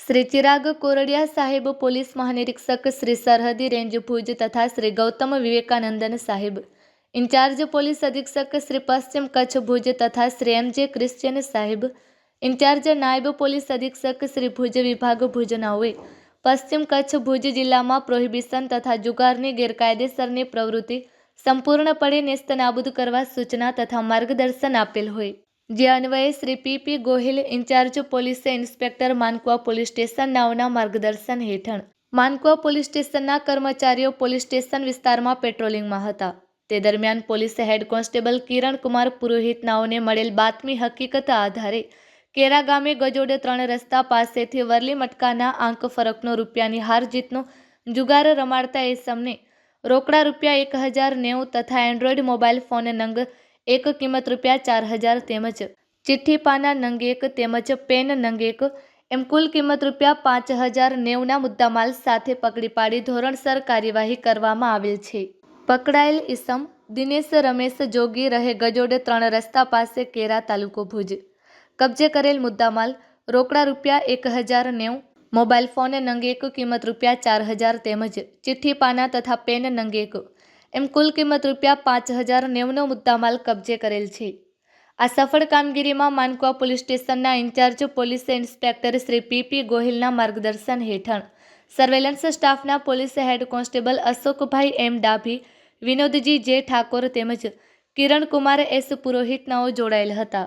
श्री चिराग कोरडिया साहेब, police महानिरीक्षक श्री सरहदी range भुज तथा श्री गौतम विवेकानंदन साहेब, इंचार्ज पोलीस अधीक्षक श्री पश्चिम कच्छ भुज तथा श्री एम.जे. क्रिश्चियन साहेब, इंचार्ज नायब पोलीस अधीक्षक श्री भुज विभाग भुज नाओए पश्चिम कच्छ भुज जिल्लाમાં પ્રોહિબિશન તથા જુગારની ગેરકાયદેસરની પ્રવૃત્તિ સંપૂર્ણપણે નેસ્તનાબૂદ કરવા સૂચના તથા માર્ગદર્શન આપેલ હોય, જે અન્વયે Shri P P. Gohil, incharge police inspector Mankuva police station નાઓના માર્ગદર્શન હેઠળ માનકુવા પોલીસ સ્ટેશનના કર્મચારીઓ પોલીસ સ્ટેશન વિસ્તારમાં પેટ્રોલિંગમાં હતા. તે દરમિયાન પોલીસ હેડ કોન્સ્ટેબલ કિરણ કુમાર પુરોહિત નાઓને મળેલ બાતમી હકીકત આધારે કેરા ગામે ગજોડ 3 રસ્તા પાસેથી વરલી મટકાના આંક ફરકનો રૂપિયાની હાર જીતનો જુગાર રમાડતા એસમને રોકડા રૂપિયા 1090 તથા એન્ડ્રોઈડ મોબાઈલ ફોન નંગ 1 કિંમત રૂપિયા 4000 તેમજ ચિઠ્ઠી પાના નંગ 1 તેમજ પેન નંગ 1 એમ કુલ કિંમત રૂપિયા 5090ના મુદ્દામાલ સાથે પકડી પાડી ધોરણસર કાર્યવાહી કરવામાં આવેલ છે. પકડાયેલ ઈસમ દિનેશ રમેશ જોગી રહે ગજોડ 3 રસ્તા પાસે કેરા તાલુકો ભુજ. કબજે કરેલ મુદ્દામાલ રોકડા રૂપિયા 1090, મોબાઈલ ફોન નંગ 1 કિંમત રૂપિયા 4000 તેમજ ચિઠ્ઠી પાના તથા પેન નંગ 1 એમ કુલ કિંમત રૂપિયા 5090નો મુદ્દામાલ કબજે કરેલ છે. આ સફળ કામગીરીમાં માનકુવા પોલીસ સ્ટેશનના ઇન્ચાર્જ પોલીસ ઇન્સ્પેક્ટર શ્રી પી.પી. ગોહિલના માર્ગદર્શન હેઠળ સર્વેલન્સ સ્ટાફના પોલીસ હેડ કોન્સ્ટેબલ અશોકભાઈ એમ. ડાભી, વિનોદજી જે. ઠાકોર તેમજ કિરણ કુમાર એસ. પુરોહિત નાઓ જોડાયેલ હતા.